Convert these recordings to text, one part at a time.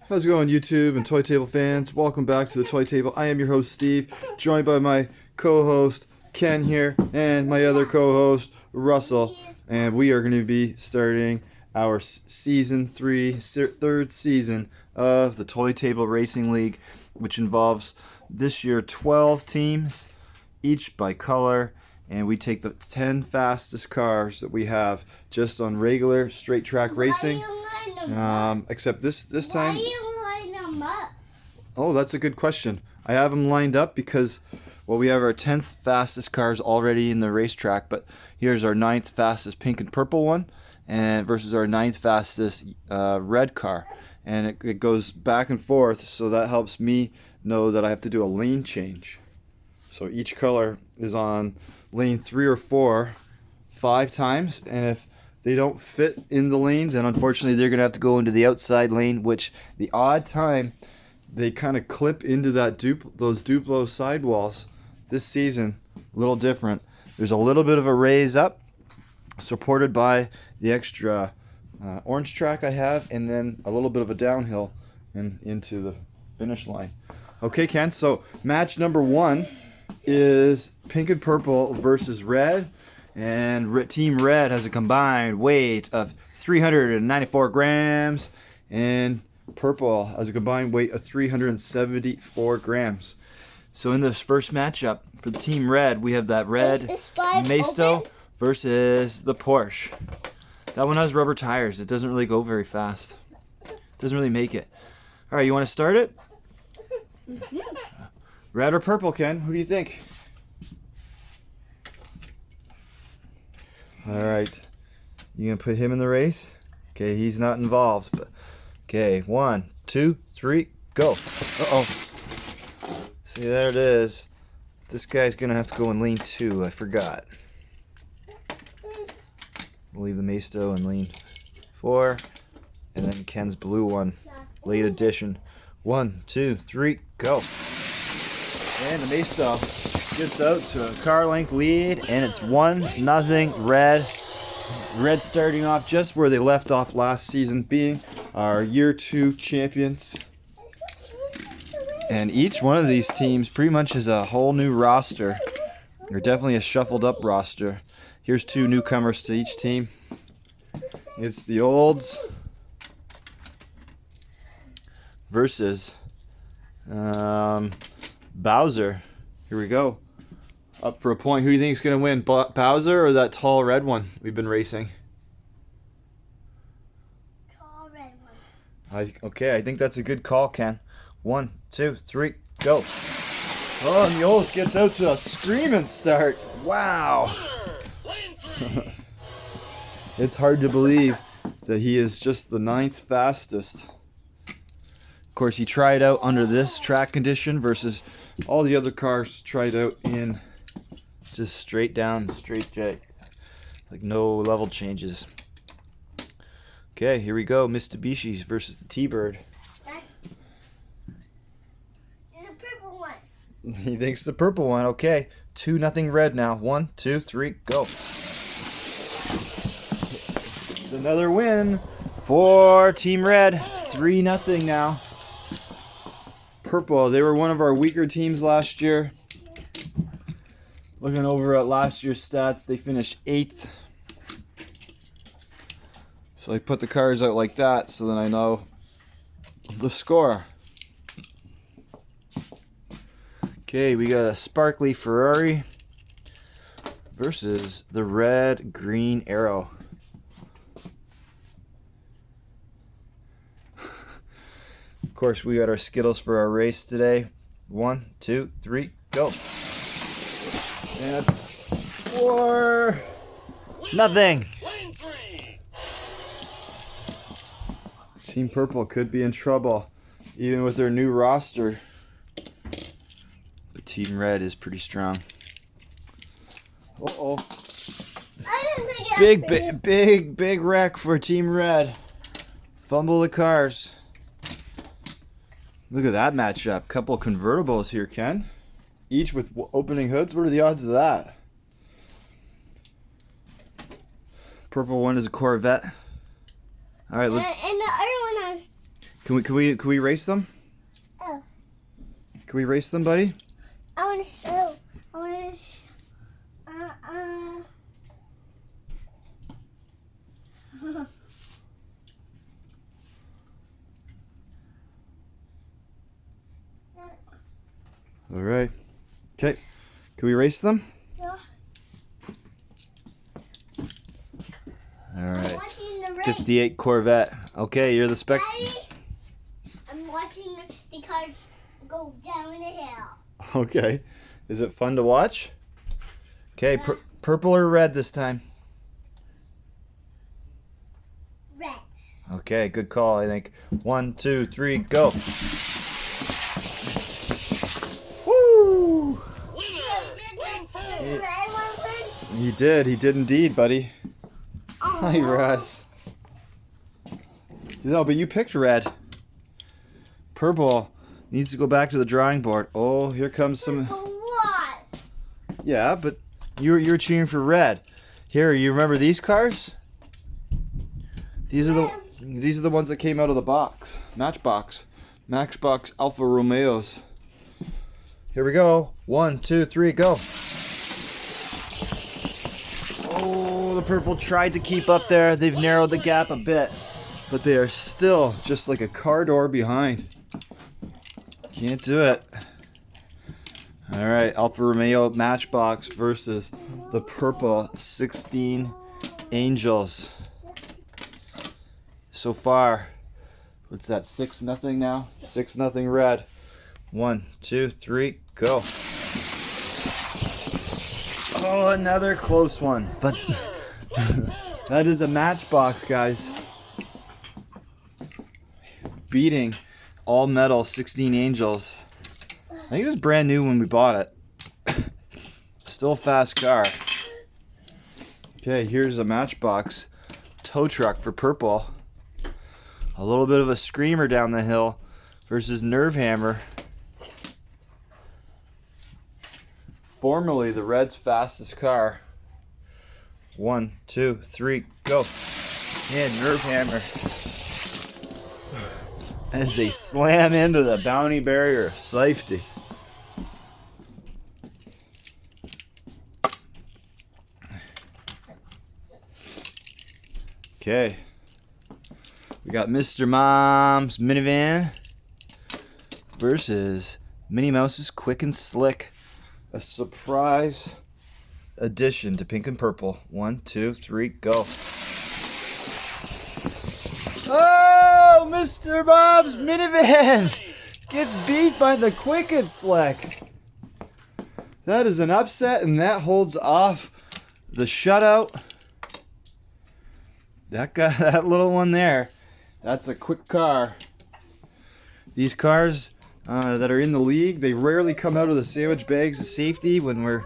How's it going, YouTube and Toy Table fans? Welcome back to the Toy Table. I am your host, Steve, joined by my co-host, Ken here, and my other co-host, Russell. And we are going to be starting our Season 3, third season of the Toy Table Racing League, which involves this year 12 teams, each by color. And we take the 10 fastest cars that we have just on regular straight track racing. Except this time. Why are you lining them up? Oh, that's a good question. I have them lined up because, well, we have our 10th fastest cars already in the racetrack, but here's our 9th fastest pink and purple one, and versus our 9th fastest red car. And it goes back and forth, so that helps me know that I have to do a lane change. So each color is on lane 3 or 4 5 times, and if they don't fit in the lane, then unfortunately they're going to have to go into the outside lane, which the odd time they kind of clip into that those Duplo sidewalls this season, a little different. There's a little bit of a raise up supported by the extra orange track I have, and then a little bit of a downhill and into the finish line. Okay, Ken, so match number 1 is pink and purple versus red. And Team Red has a combined weight of 394 grams, and Purple has a combined weight of 374 grams. So in this first matchup for the Team Red, we have that red Maisto versus the Porsche. That one has rubber tires. It doesn't really go very fast. It doesn't really make it. All right, you want to start it? Red or purple, Ken? Who do you think? All right, you gonna put him in the race? Okay, he's not involved, but okay, 1, 2, 3, go. Uh-oh. See, there it is. This guy's gonna have to go in lane 2. I forgot. We'll leave the Maisto in lane 4, and then Ken's blue one, late edition. 1, 2, 3, go. And the Maisto gets out to a car length lead, and it's 1-0 red. Red starting off just where they left off last season, being our year 2 champions. And each one of these teams pretty much is a whole new roster. Or definitely a shuffled up roster. Here's 2 newcomers to each team. It's the Olds versus Bowser. Here we go. Up for a point. Who do you think is going to win? Bowser or that tall red one we've been racing? Tall red one. I think that's a good call, Ken. 1, 2, 3, go. Oh, and the Olds gets out to a screaming start. Wow. It's hard to believe that he is just the 9th fastest. Of course, he tried out under this track condition versus all the other cars tried out in just straight down, straight jet, like no level changes. Okay, here we go. Mitsubishi's versus the T-Bird. And the purple one. He thinks the purple one. Okay, 2-0 red now. 1, 2, 3, go. It's another win for Team Red. 3-0 now. Purple, they were one of our weaker teams last year. Looking over at last year's stats, they finished 8th. So I put the cars out like that so then I know the score. Okay, we got a sparkly Ferrari versus the red green Arrow. Of course, we got our Skittles for our race today. 1, 2, 3, go. And that's 4-0. Team Purple could be in trouble, even with their new roster. But Team Red is pretty strong. Uh-oh. Big wreck for Team Red. Fumble the cars. Look at that matchup. Couple convertibles here, Ken. Each with opening hoods. What are the odds of that? Purple one is a Corvette. All right, let's. And the other one has Can we race them? Oh. Can we race them, buddy? I want to show. I want to. All right. Okay. Can we race them? Yeah. All I'm right. watching the race. 58 Corvette. Okay, you're the spec. Daddy, I'm watching the cars go down the hill. Okay. Is it fun to watch? Okay, purple or red this time? Red. Okay, good call, I think. 1, 2, 3, go. Woo! The red one win? He did indeed, buddy. Hi, Russ. No, but you picked red. Purple needs to go back to the drawing board. Oh, here comes some. What? Yeah, but you're cheering for red. Here, you remember these cars? These are the ones that came out of the box. Matchbox Alfa Romeos. Here we go. 1, 2, 3, go. Oh, the purple tried to keep up there. They've narrowed the gap a bit, but they are still just like a car door behind. Can't do it. All right, Alfa Romeo Matchbox versus the purple 16 Angels. So far, what's that? 6-0 now. 6-0 red. 1, 2, 3, go. Oh, another close one. But that is a Matchbox, guys. Beating all metal 16 Angels. I think it was brand new when we bought it. Still a fast car. Okay, here's a Matchbox tow truck for purple. A little bit of a screamer down the hill versus Nerve Hammer. Formerly the red's fastest car. 1, 2, 3, go. And Nerve Hammer. As they slam into the bounty barrier of safety. Okay. We got Mr. Mom's minivan versus Minnie Mouse's Quick and Slick. A surprise addition to pink and purple. 1, 2, 3, go. Oh, Mr. Bob's minivan gets beat by the Quick and Slick. That is an upset, and that holds off the shutout. That guy, that little one there, that's a quick car. These cars that are in the league, they rarely come out of the sandwich bags of safety when we're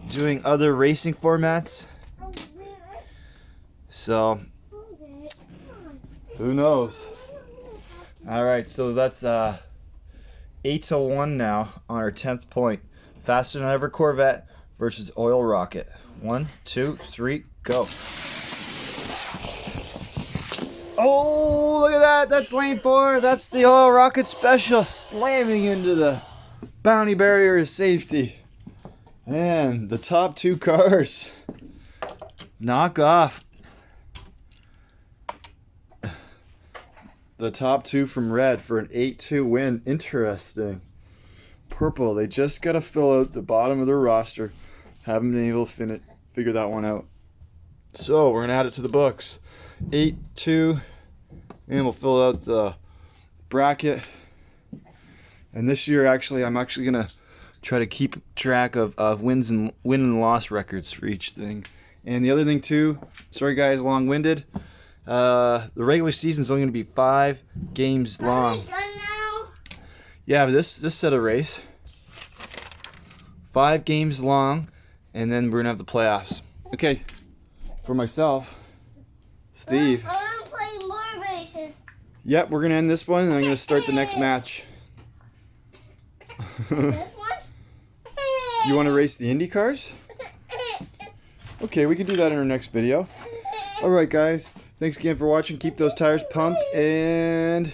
doing other racing formats. So, who knows? All right, so that's 8-1 now on our 10th point. Faster than ever Corvette versus Oil Rocket. 1, 2, 3, go. Oh, look at that. That's lane 4. That's the Oil Rocket Special slamming into the bounty barrier of safety. And the top 2 cars knock off the top 2 from red for an 8-2 win. Interesting. Purple, they just got to fill out the bottom of their roster. Haven't been able to figure that one out. So we're going to add it to the books. 8-2, and we'll fill out the bracket. And this year, I'm actually going to try to keep track of win and loss records for each thing. And the other thing too, sorry guys, long-winded. The regular season's only going to be 5 games long. Are we done now? Yeah, but this set of race, 5 games long, and then we're gonna have the playoffs. Okay, for myself, Steve. I want to play more races. Yep, we're gonna end this one, and I'm gonna start the next match. This one? You want to race the Indy cars? Okay, we can do that in our next video. All right, guys. Thanks again for watching. Keep those tires pumped, and